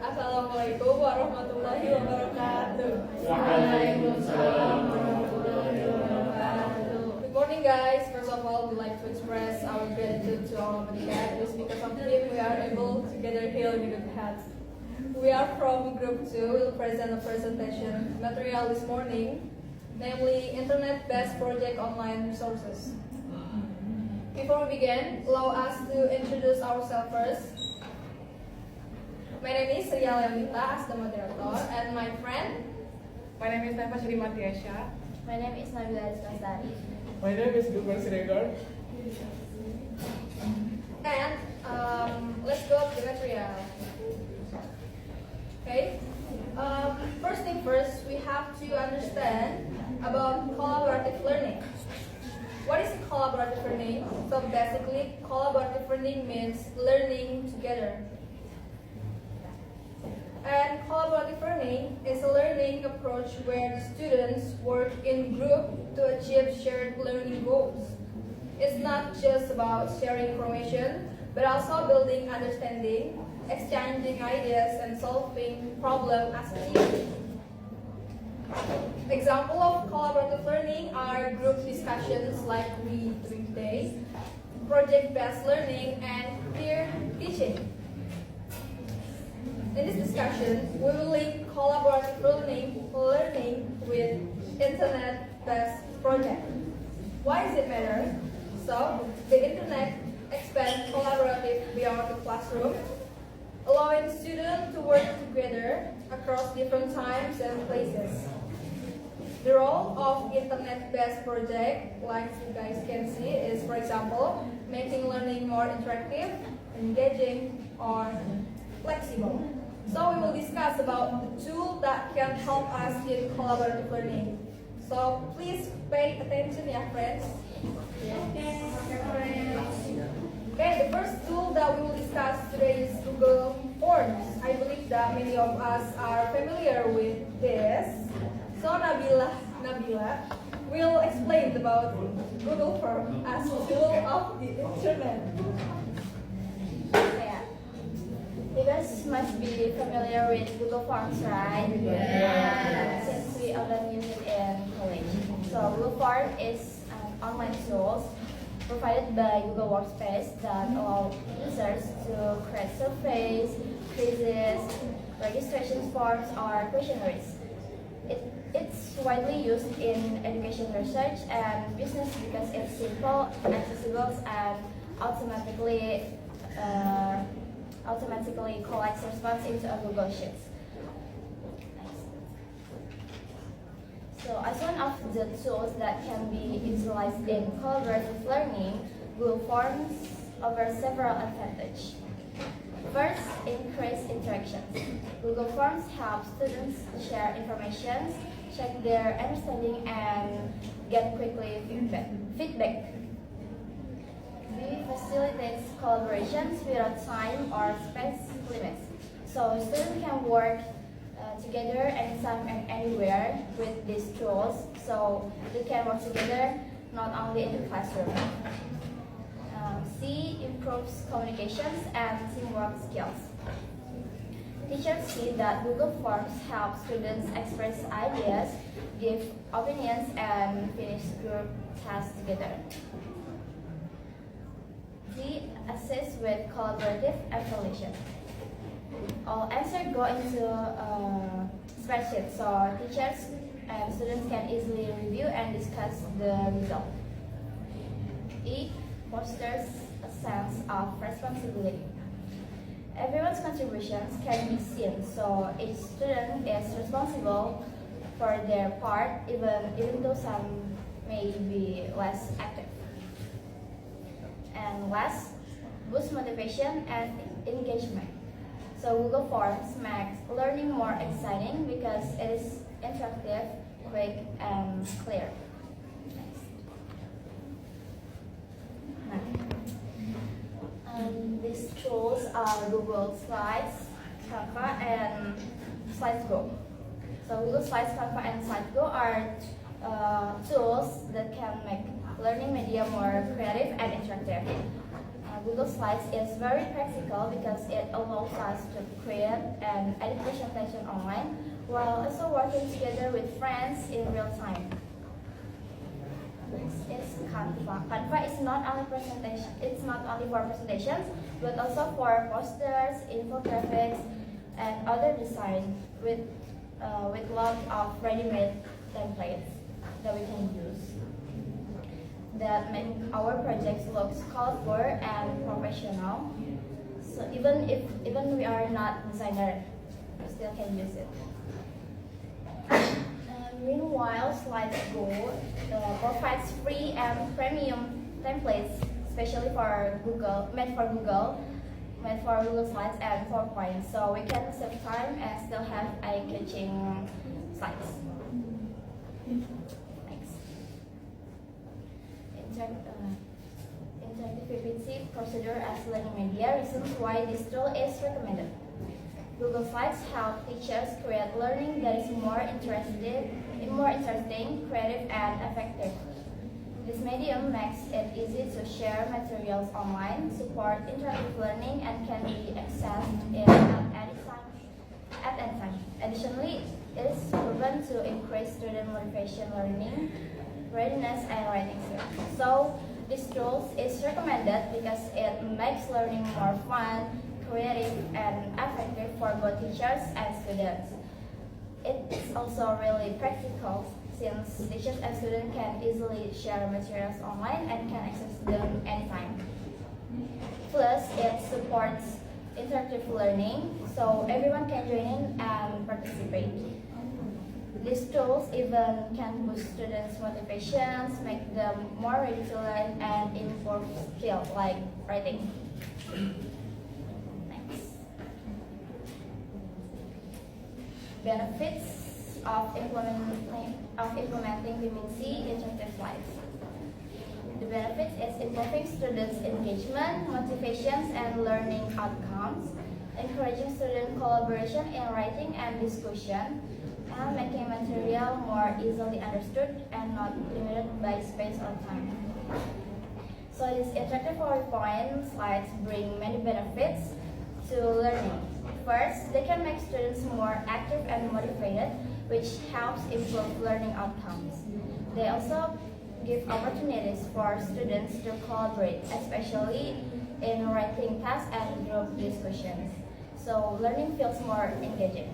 Assalamualaikum warahmatullahi wabarakatuh. Waalaikumsalam warahmatullahi wabarakatuh. Good morning, guys. First of all, we'd like to express our gratitude to our Madinah. Just because of him, we are able to gather here in good health. We are from Group 2. We'll present a presentation material this morning, namely Internet-based project online resources. Before we begin, allow us to introduce ourselves first. My name is Rial Yamita as the moderator, and my friend. My name is Neva Shri Matiasha. My name is Nabila Rizkastari. My name is Gilbert Siregar. And let's go to the material. Okay. First thing first, we have to understand about collaborative learning. What is collaborative learning? So basically, collaborative learning means learning together. And collaborative learning is a learning approach where the students work in group to achieve shared learning goals. It's not just about sharing information, but also building understanding, exchanging ideas, and solving problems as a team. Example of collaborative learning are group discussions like we doing today, project-based learning, and peer teaching. In this discussion, we will link collaborative learning with internet-based project. Why does it matter? So, the internet expands collaborative beyond the classroom, allowing students to work together across different times and places. The role of internet-based project, like you guys can see, is, for example, making learning more interactive, engaging, or flexible. So we will discuss about the tool that can help us in collaborative learning. So please pay attention, yeah, friends. Okay, the first tool that we will discuss today is Google Forms. I believe that many of us are familiar with this. So Nabila will explain about Google Forms as a tool of the internet. You guys must be familiar with Google Forms, right? Yeah. Since we often use it in college. So Google Forms is an online tool provided by Google Workspace that allows users to create surveys, quizzes, registration forms, or questionnaires. It's widely used in education research and business because it's simple, accessible, and automatically collects response into a Google Sheets. So as one of the tools that can be utilized in collaborative learning, Google Forms offers several advantages. First, increased interactions. Google Forms help students share information, check their understanding, and get quickly feedback. B, facilitates collaborations without time or space limits. So students can work together anytime and anywhere with these tools, so they can work together not only in the classroom. C, improves communications and teamwork skills. Teachers see that Google Forms help students express ideas, give opinions, and finish group tasks together. D, assist with collaborative evaluation. All answers go into a spreadsheet, so teachers and students can easily review and discuss the result. E, fosters a sense of responsibility. Everyone's contributions can be seen, so each student is responsible for their part, even though some may be less active. And last, boost motivation and engagement. So Google Forms makes learning more exciting because it is interactive, quick, and clear. These tools are Google Slides, Canva, and SlideGo. So Google Slides, Canva, and SlideGo are tools that can make learning media more creative and interactive. Google Slides is very practical because it allows us to create and edit presentation online while also working together with friends in real time. Next is Canva. Canva is not only presentation. It's not only for presentations, but also for posters, infographics, and other design with lots of ready-made templates that we can use that make our projects look colorful and professional. So even we are not designer, we still can use it. Meanwhile, Slidesgo provides free and premium templates, especially for Google, made for Google Slides and PowerPoint. So we can save time and still have eye-catching slides. Next, interactive PPT procedure as learning media. Reasons why this tool is recommended. Google Slides help teachers create learning that is more interesting, creative, and effective. This medium makes it easy to share materials online, support interactive learning, and can be accessed at any time. Additionally, it is proven to increase student motivation, learning, readiness, and writing skills. So, this tool is recommended because it makes learning more fun, creative, and effective for both teachers and students. It's also really practical since teachers and students can easily share materials online and can access them anytime. Plus, it supports interactive learning, so everyone can join in and participate. These tools even can boost students' motivations, make them more ready to learn, and improve skills like writing. Benefits of implementing PPT interactive slides. The benefits is improving students' engagement, motivations, and learning outcomes, encouraging student collaboration in writing and discussion, and making material more easily understood and not limited by space or time. So these interactive PowerPoint slides bring many benefits to learning. First, they can make students more active and motivated, which helps improve learning outcomes. They also give opportunities for students to collaborate, especially in writing tasks and group discussions. So learning feels more engaging.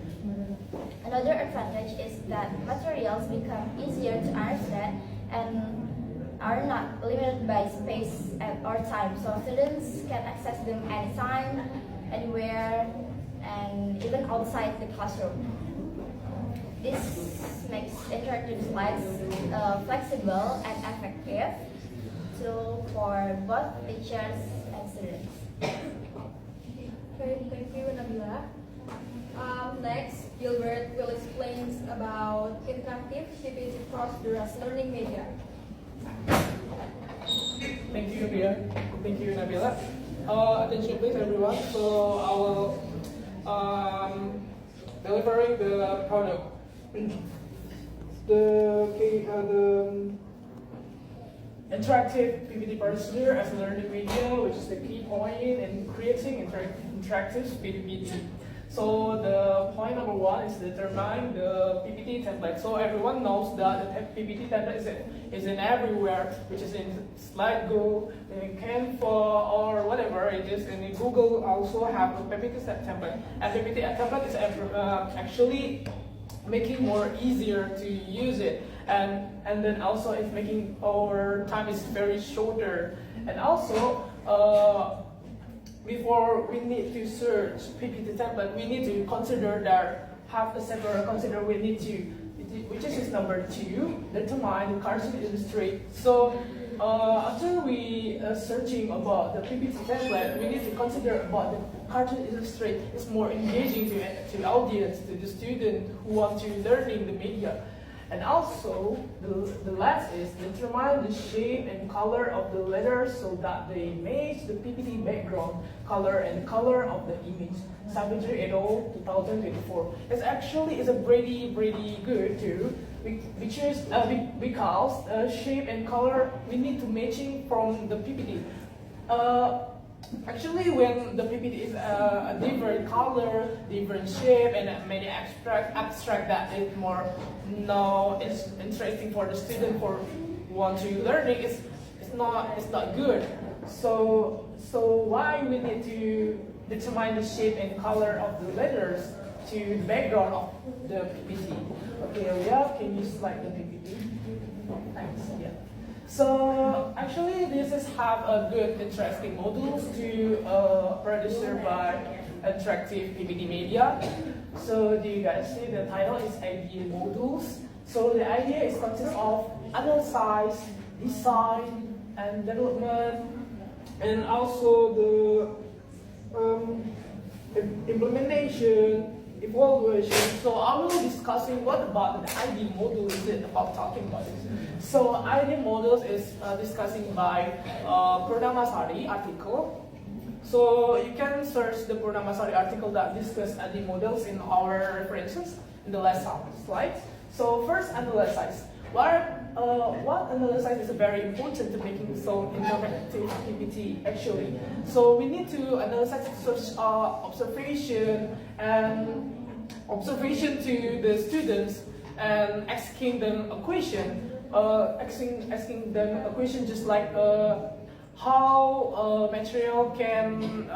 Another advantage is that materials become easier to understand and are not limited by space or time. So students can access them anytime, anywhere, and even outside the classroom. This makes interactive slides flexible and effective tool for both teachers and students. Okay, thank you, Nabila. Next, Gilbert will explain about interactive PPT procedure as learning media. Thank you, Ria. Thank you, Nabila. Attention, please, everyone. So I will delivering the product. The interactive PPT procedure as a learning media, which is the key point in creating interactive PPT. So the point number one is determine the PPT template. So everyone knows that the PPT template is in everywhere, which is in Slidesgo, in Canva, or whatever it is. And in Google also have a PPT template. And PPT template is actually making more easier to use it. And then also it's making our time is very shorter. And also, before we need to search PPT template, we need to consider that we need to, which is number 2, determine the cartoon illustrate. So after we searching about the PPT template, we need to consider about the cartoon illustrate. It's more engaging to the audience, to the student who want to learning the media. And also, the last is determine the shape and color of the letters so that they match the PPT background color and color of the image. Savitri et al. 2024. It's actually a pretty good too, because shape and color we need to matching from the PPT. Actually, when the PPT is a different color, different shape, and many abstract that is more no, it's interesting for the student for want to learn it. It's not good. So why we need to determine the shape and color of the letters to the background of the PPT. Okay, Ria, can you slide the PPT? Thanks. Yeah. So actually, this is have a good, interesting modules to producer by attractive PPT media. So do you guys see the title is idea modules? So the idea is consists of analysis, design, and development, and also the implementation, evaluation. So I will be discussing what about the ID module is it about talking about this. So ID models is discussing by Purnamasari article. So you can search the Purnamasari article that discuss ID models in our references in the last slide. So first, analysis. What analysis is very important to making so interactive PPT actually. So we need to analyze such observation to the students and asking them a question. Asking them a question just like how material can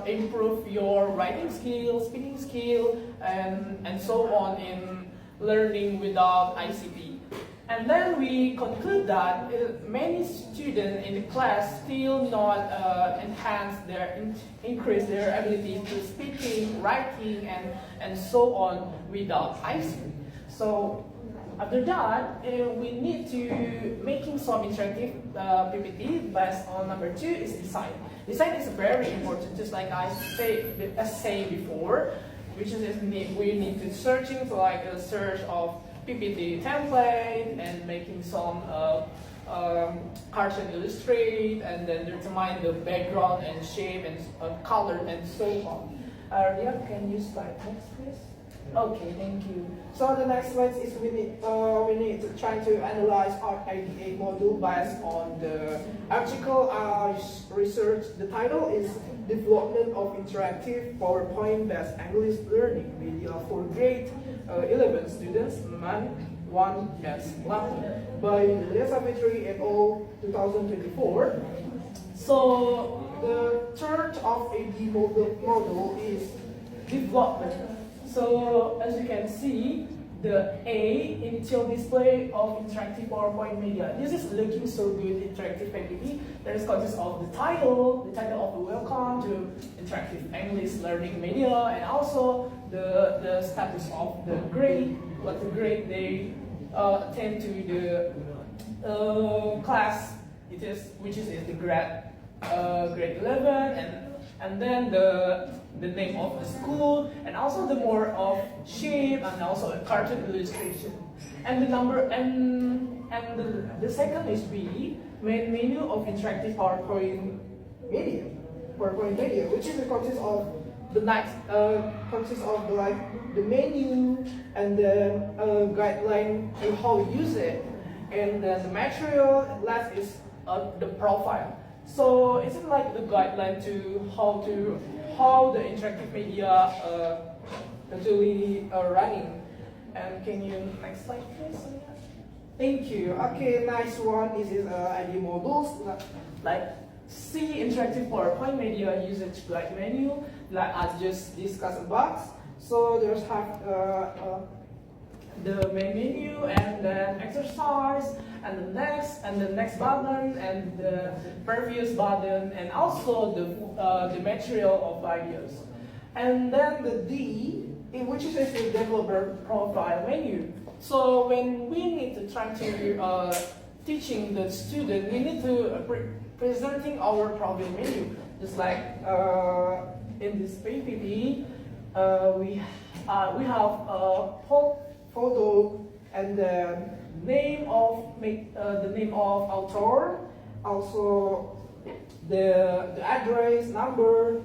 improve your writing skill, speaking skill, and so on in learning without ICT. And then we conclude that many students in the class still not increase their ability to speaking, writing, and so on without ICT. So after that, we need to making some interactive PPT based on number 2 is design. Design is very important, just like I say before, which is we need to searching for like a search of PPT template and making some cartoon illustrate and then determine the background and shape and color and so on. Yeah, can you slide next, please? Okay, thank you. So the next slide is we need to try to analyze our IDA module based on the article research. The title is Development of Interactive PowerPoint-based English Learning Media for Grade 11 Students, Man 1-11 by Gilbert Siregar et al. 2024. So the third of AD module is development. So as you can see, the A, initial display of interactive PowerPoint media. This is looking so good, interactive PPT. That is consists of the title of the welcome to interactive English learning media, and also the status of the grade, what the grade they attend to the class it is, which is the grade 11, and then the name of the school, and also the more of shape and also a cartoon illustration. And the number and the second is B, main menu of interactive PowerPoint media, which is consists of the the menu and the guideline and how we use it, and then the material. Last is the profile. So it's like the guideline to how the interactive media actually running. And can you next slide, please? Thank you. Okay, nice one. This is ID modules like C interactive PowerPoint media usage guide menu, like I just discussed about. So there's have the main menu and then exercise and the next button and the previous button and also the material of ideas. And then the D, which is the developer profile menu. So when we need to try to teaching the student, we need to presenting our problem menu. Just like in this PPT, we have a photo and the name of author, also the address, number,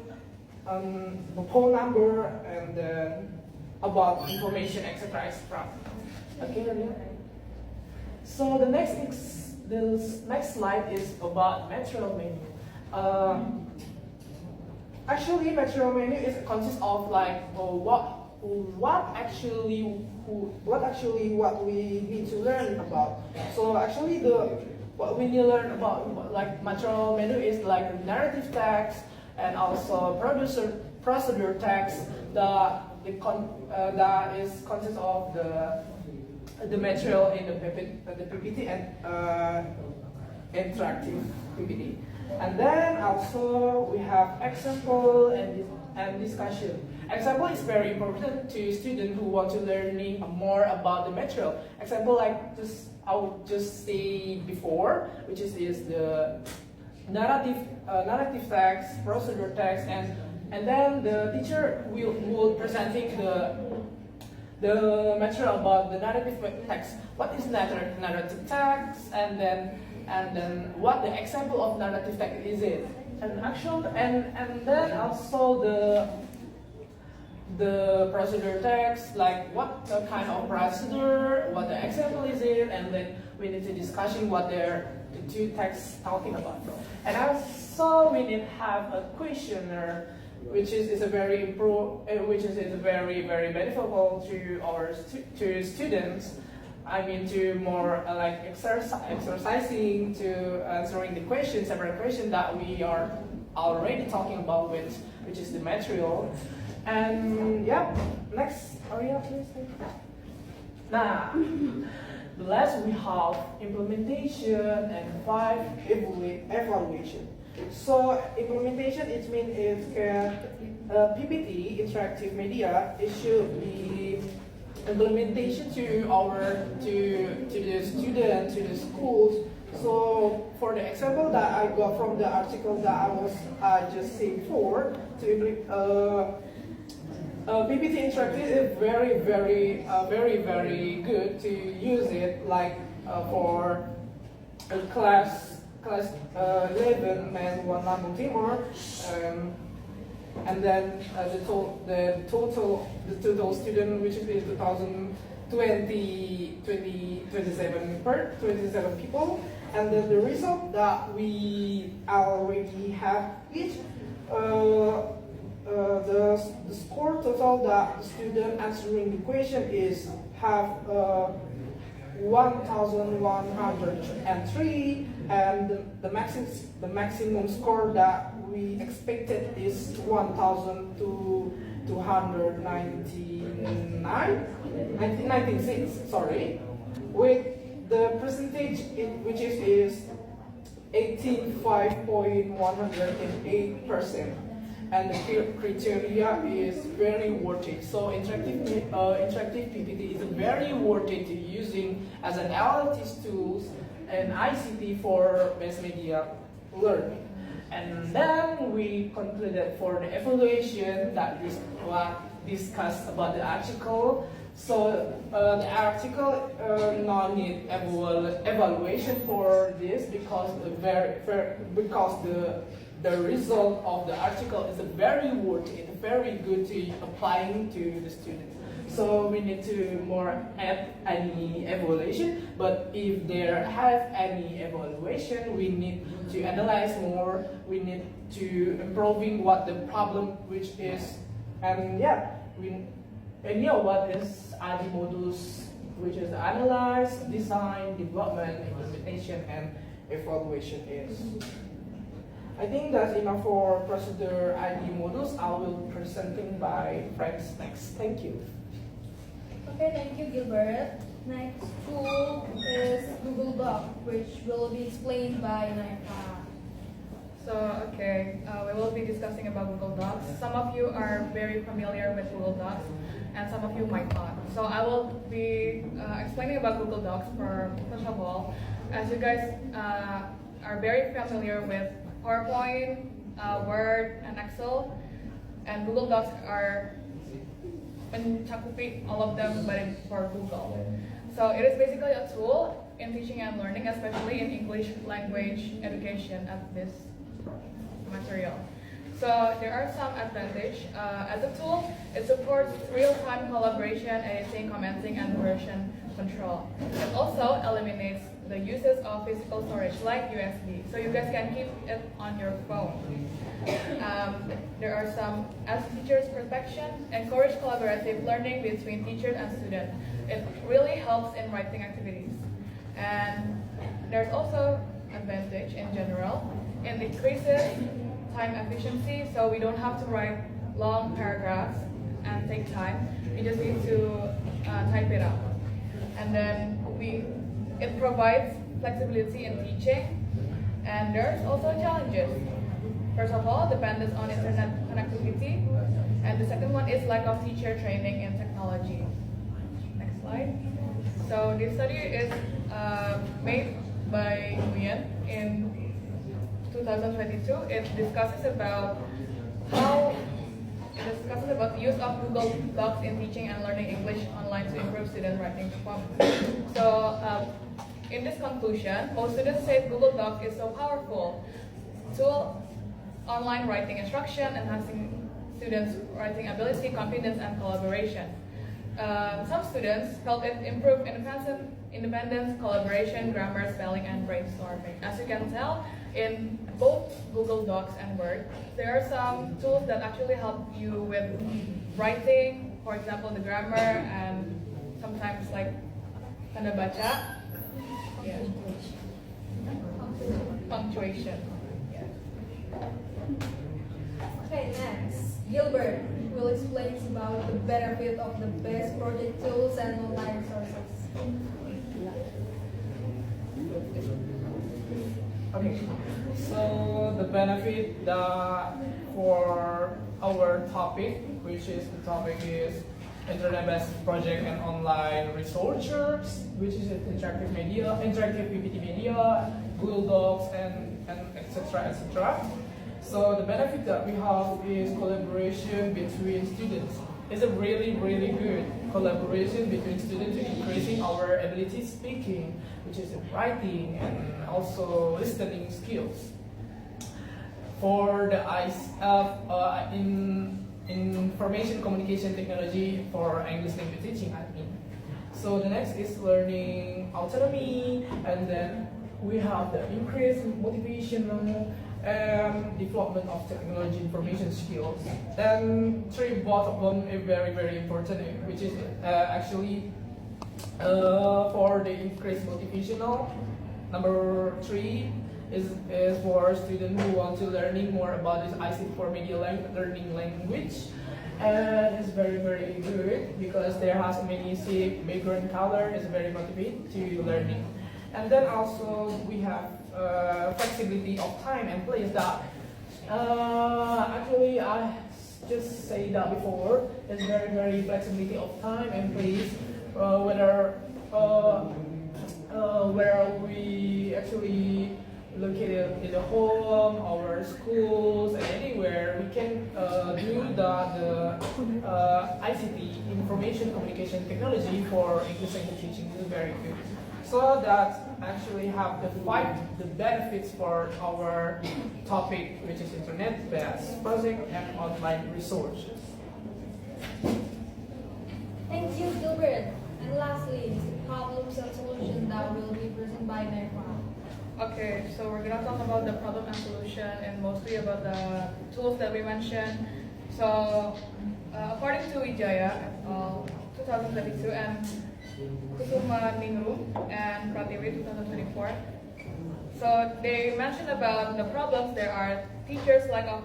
the phone number, and about information, etc. etc. Okay, so the next slide is about material menu. Actually, material menu is consists of like what we need to learn about. So actually what we need to learn about like material menu is like narrative text and also procedure text that consists of the material in the PPT and interactive PPT. And then also we have example and discussion. Example is very important to students who want to learning more about the material. Example like I would just say before, which is the narrative text, procedure text, and then the teacher will presenting the material about the narrative text. What is narrative text, and then what the example of narrative text is it, and then also the procedure text, like what the kind of procedure, what the example is it, and then we need to discussing what the two texts talking about. And also we need to have a questionnaire, which is a very very beneficial to our to students. I mean, to more like exercising, to answering the questions, several questions that we are already talking about, which is the material. And yeah, next area, please. Now, last we have implementation and 5 evaluation. So implementation, it means PPT interactive media. It should be implementation to the students, to the schools. So for the example that I got from the article that I just said before, PPT interactive is very good to use it, like for class 11 and 1 London Timor, and then the total student, which is 27 people, and then the result that we already have is the score total that the student answering the question is have 1,103, and the maximum score that we expected is 1,296. Sorry, with the percentage which is 85.108%. And the criteria is very worth it. So interactive PPT is very worth it to using as an analytics tools and ICT for mass media learning. And then we concluded for the evaluation that is what discussed about the article. So the article not need evaluation for this because the result of the article is very worth it, very good to applying to the students. So we need to more add any evaluation, but if there have any evaluation, we need to analyze more, we need to improving what the problem which is, and yeah, what is ID modules, which is analyze, design, development, implementation, and evaluation is. I think that's enough for procedure ID modules. I will presenting by friends next. Thank you. Okay, thank you, Gilbert. Next tool is Google Doc, which will be explained by Naifa. So, okay, we will be discussing about Google Docs. Some of you are very familiar with Google Docs, and some of you might not. So I will be explaining about Google Docs first of all. As you guys are very familiar with PowerPoint, Word, and Excel, and Google Docs are mencakupi all of them, but it's for Google. So it is basically a tool in teaching and learning, especially in English language education at this material. So there are some advantages. As a tool, it supports real-time collaboration, editing, commenting, and version control. It also eliminates the uses of physical storage like USB, so you guys can keep it on your phone. There are some, as teachers' protection, encourage collaborative learning between teachers and students. It really helps in writing activities. And there's also advantage in general. It decreases time efficiency, so we don't have to write long paragraphs and take time. We just need to type it out. And then it provides flexibility in teaching. And there's also challenges. First of all, dependence on internet connectivity. And the second one is lack of teacher training in technology. Next slide. So this study is made by Nguyen in 2022. It discusses about the use of Google Docs in teaching and learning English online to improve student writing performance. So in this conclusion, most students say Google Docs is so powerful tool online writing instruction, enhancing students' writing ability, confidence, and collaboration. Some students felt it improved independence, collaboration, grammar, spelling, and brainstorming. As you can tell, in both Google Docs and Word, there are some tools that actually help you with writing, for example, the grammar, and sometimes like tanda baca, yeah. Punctuation. Okay, next, Gilbert will explain about the benefit of the best project tools and online resources. Okay, so the benefit for our topic, which is the topic is internet-based project and online resources, which is interactive media, interactive PPT media, Google Docs, and etc. etc. So the benefit that we have is collaboration between students. It's a really good collaboration between students in increasing our ability speaking, which is writing and also listening skills. For the in information communication technology for English language teaching, I mean. So the next is learning autonomy, and then we have the increased motivational development of technology information skills. And both of them are very important, which is actually for the increased motivational. Number 3 is for students who want to learning more about this ICT for media learning language. And it's very good because there has many background color. It's very motivated to learning. And then also we have flexibility of time and place that actually I just say that before. It's very flexibility of time and place, where we actually located in the home, our schools, and anywhere we can do the ICT, information communication technology for English language teaching is very good. So that actually have the benefits for our topic, which is internet-based project and online resources. Thank you, Gilbert. And lastly, problems and solutions that will be presented by Nefa. Okay, so we're gonna talk about the problem and solution and mostly about the tools that we mentioned. So, according to Wijaya et al. 2032 and Kusuma Ningru and Pratiwi 2024, so they mentioned about the problems. There are teachers lack of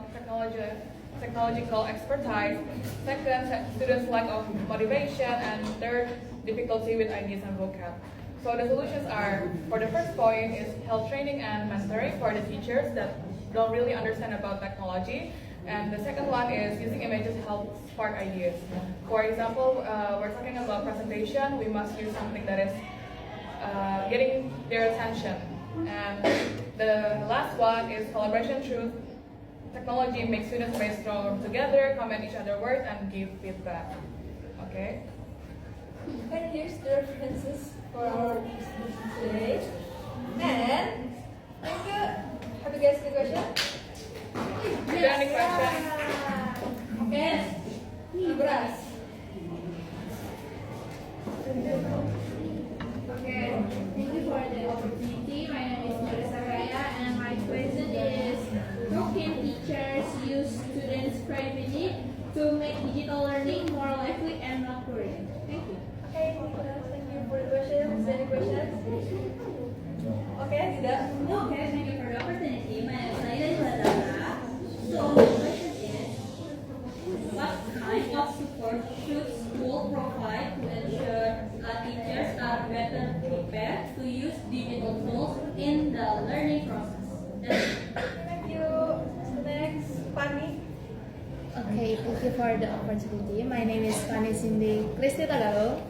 technological expertise, second, students lack of motivation, and third, difficulty with ideas and vocab. So the solutions are, for the first point is health training and mentoring for the teachers that don't really understand about technology. And the second one is using images to help spark ideas. For example, we're talking about presentation, we must use something that is getting their attention. And the last one is collaboration through technology, make students brainstorm together, comment each other's work, and give feedback. Okay? And here's the references for our discussion today. And thank you. Have you guys any question? Is there any questions? Okay. Libras. Okay, thank you for the opportunity. My name is Gilbert Siregar, and my question is, how can teachers use students' creativity to make digital learning more lively and not boring? Thank you. Okay, Nicholas, thank you for the question. Is there any questions? Okay, tidak. Okay, thank you for the opportunity. My name is Naila Ladara. So, the question is, what kind of support should school provide to ensure teachers are better prepared to use digital tools in the learning process? Thank you. Next, Pani. Okay, thank you for the opportunity. My name is Fanny Cindy Kristi Tagalo.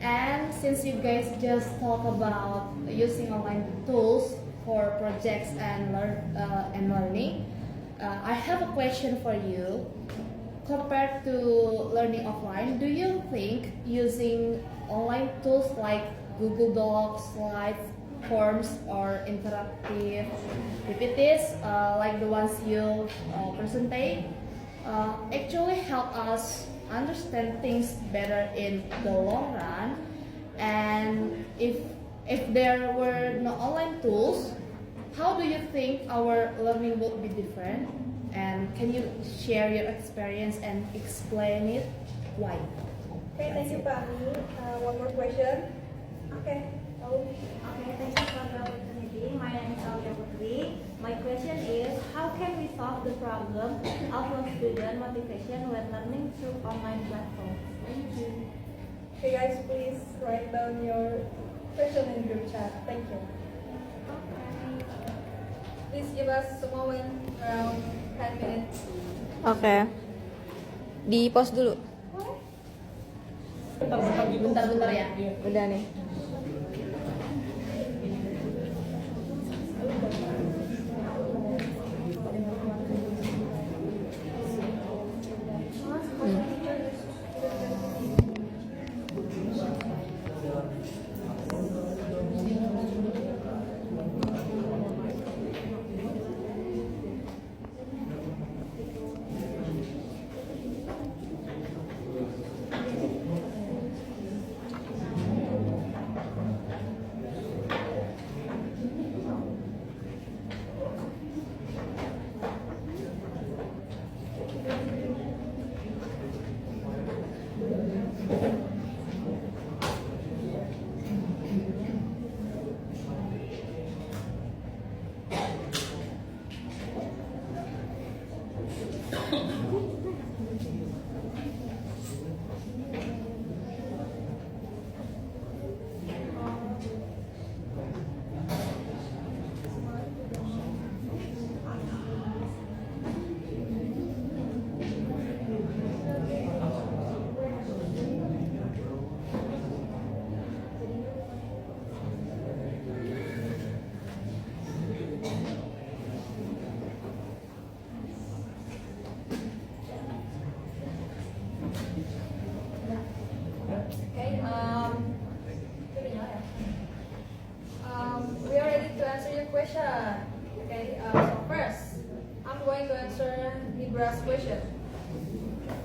And since you guys just talk about using online tools for projects and learning, I have a question for you. Compared to learning offline, do you think using online tools like Google Docs, slides, forms, or interactive PPTs like the ones you presented actually help us understand things better in the long run? And if there were no online tools, how do you think our learning would be different? And can you share your experience and explain it why? Okay, thank you, Pani. One more question. Okay. Okay, thank you for the opportunity. My name is Alia Putri. My question is, how can we solve the problem of low student motivation when learning through online platforms? Thank you. Okay, guys, please write down your question in group chat. Thank you. Please give us a moment, around 10 minutes. Oke. Di pause dulu. Bentar-bentar ya. Udah nih. Okay, we are ready to answer your question. Okay, so first, I'm going to answer Libra's question.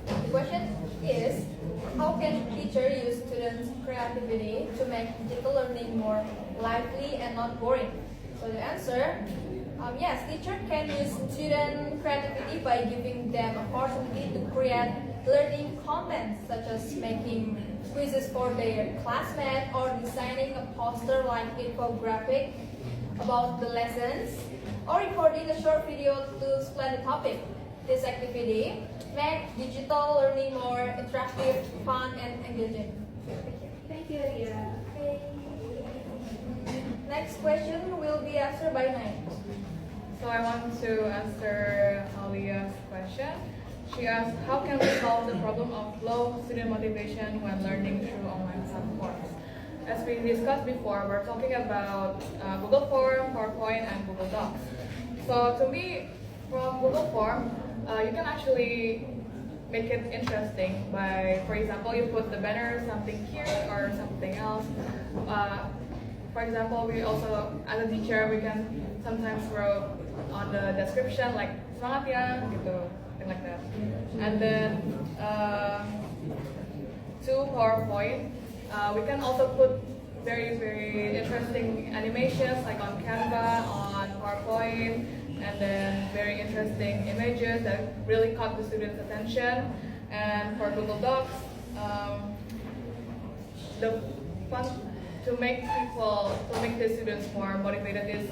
The question is, how can teacher use students' creativity to make digital learning more lively and not boring? So the answer, yes, teacher can use student creativity by giving them opportunity to create learning content, such as making quizzes for their classmates or designing a poster like infographic about the lessons, or recording a short video to explain the topic. This activity makes digital learning more interactive, fun, and engaging. Thank you, Ria. Next question will be answered by Nine. So I want to answer Alia's question. She asked, how can we solve the problem of low student motivation when learning through online platforms? As we discussed before, we're talking about Google Form, PowerPoint, and Google Docs. So to me, from Google Form, you can actually make it interesting by, for example, you put the banner, something here or something else. For example, we also, as a teacher, we can sometimes write on the description like semangat ya gitu, something like that. And then to PowerPoint, we can also put very interesting animations like on Canva, on PowerPoint, and then very interesting images that really caught the students' attention. And for Google Docs, the fun to make the students more motivated is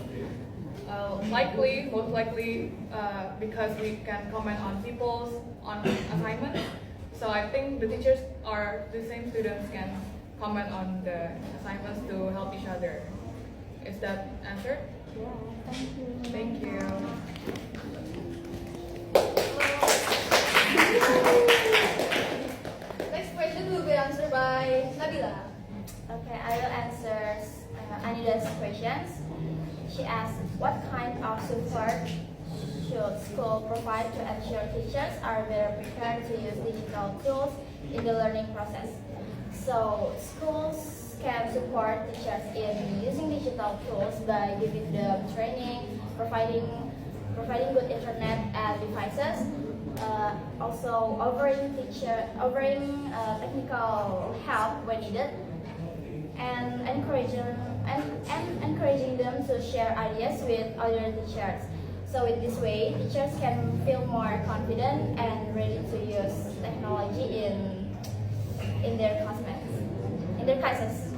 most likely because we can comment on assignments. So I think the teachers or the same students can comment on the assignments to help each other. Is that answered? Yeah, thank you. Thank you. Next question will be answered by Nabila. Okay, I will answer Anida's questions. She asked, what kind of support should school provide to ensure teachers are better prepared to use digital tools in the learning process? So, schools can support teachers in using digital tools by giving them training, providing good internet and devices, also offering technical help when needed, and encouraging them to share ideas with other teachers. So in this way, teachers can feel more confident and ready to use technology in their classes.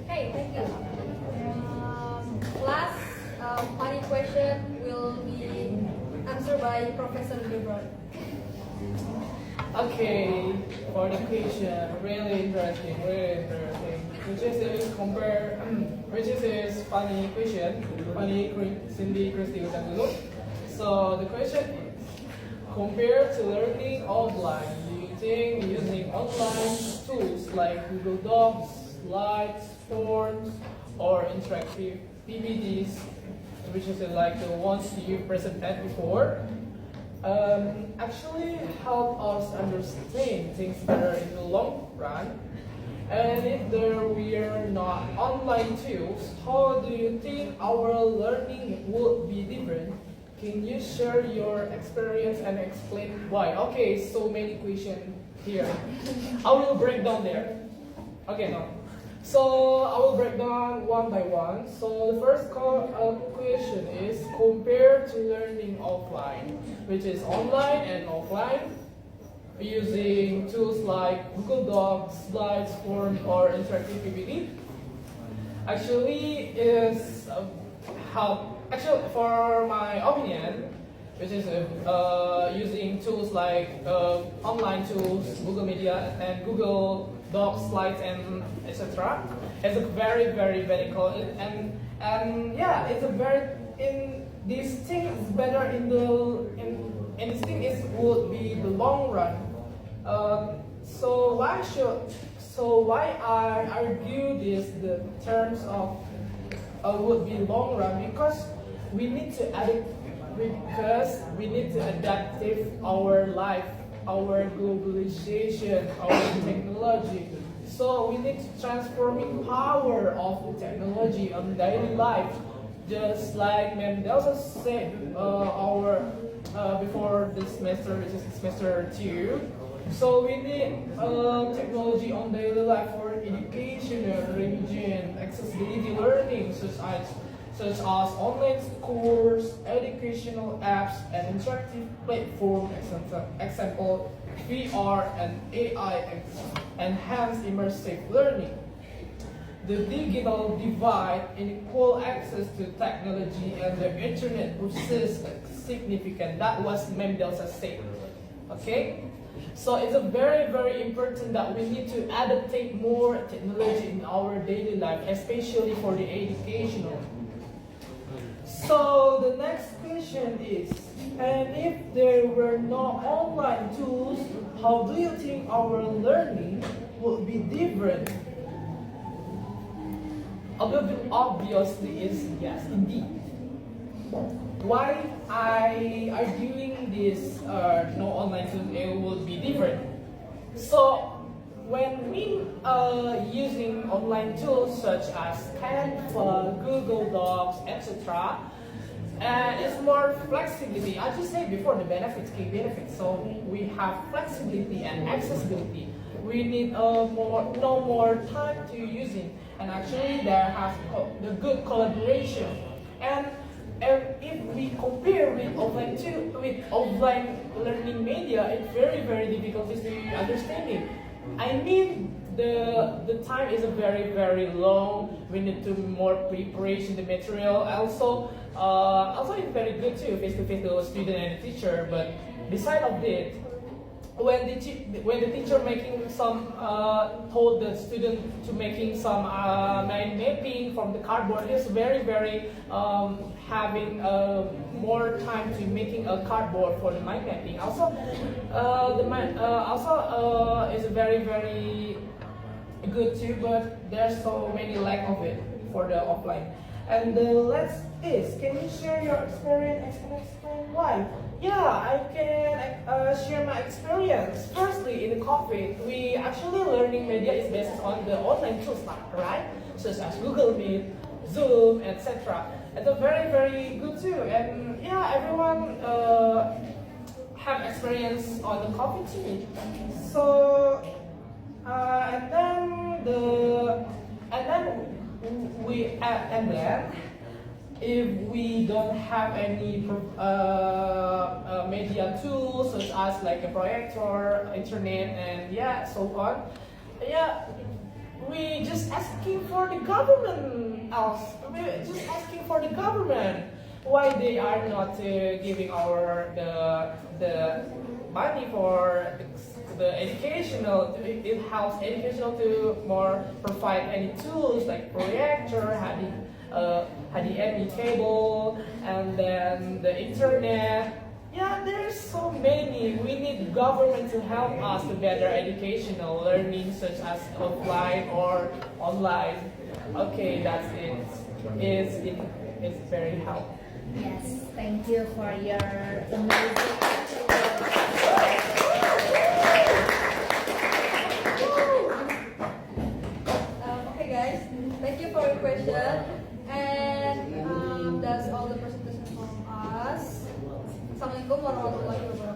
Okay, thank you. Last funny question will be answered by Professor Gilbert. Okay, for the question, really interesting. Which is funny question, Cindy, Christy, dulu. So the question is, compared to learning offline, do you think using online tools like Google Docs, slides, forms, or interactive PPTs, which is like the ones you presented before, actually help us understand things better in the long run? And if there were not online tools, how do you think our learning would be different? Can you share your experience and explain why? Okay, so many questions here. I will break down there. Okay, no. So I will break down one by one. So the first question is compared to learning offline, which is online and offline, using tools like Google Docs, slides, forms, or interactive PPT. Actually, is help. Actually, for my opinion, which is using tools like online tools, Google Media, and Google Docs, slides, and etc. It's a very cool, and yeah, it's a very this thing is better in this thing is would be the long run. So why I argue this the terms of would be long run, because we need to adapt our life, our globalization, our technology. So we need to transforming power of the technology on daily life, just like Ma'am Delsa said before this semester, which is semester 2. So we need technology on daily life for educational, religion, accessibility learning, such as online course, educational apps, and interactive platform, example VR and AI, enhanced immersive learning. The digital divide, unequal access to technology, and the internet poses significant. That was Ma'am Delsa said. Okay? So it's a very important that we need to adaptate more technology in our daily life, especially for the educational. So the next question is, and if there were no online tools, how do you think our learning would be different? Obviously is yes, indeed. Why I are doing this no online tools, it would be different. So when we using online tools such as Canva, Google Docs, etc., And it's more flexibility. I just said before, the benefits, key benefits. So we have flexibility and accessibility. We need no more time to using, and actually there has the good collaboration. And if we compare with offline learning media, it's very difficult to understand it. I mean, the time is very long. We need to more preparation the material. Also it's very good too face to face the student and the teacher. But beside of it, when the teacher making some told the student to making some mind mapping from the cardboard, is very having more time to making a cardboard for the mind mapping. Also, is very good too, but there's so many lack of it for the offline. And the last is, can you share your experience and explain why? Yeah, I can share my experience. Firstly, in the COVID, we actually learning media is based on the online tools now, right? Such as Google Meet, Zoom, etc. It's a very good too. And yeah, everyone have experience on the COVID too. So and then if we don't have any media tools such as like a projector, internet, and yeah, so on, yeah, we just asking for the government else. We just asking for the government why they are not giving our the money for the educational. It helps educational to more provide any tools like projector, HDMI cable, and then the internet. Yeah, there's so many. We need government to help us to better educational learning, such as offline or online. Okay, that's it. It's very helpful. Yes, thank you for your amazing. Okay guys, thank you for your question. And that's all the presentation from us. Assalamualaikum warahmatullahi wabarakatuh.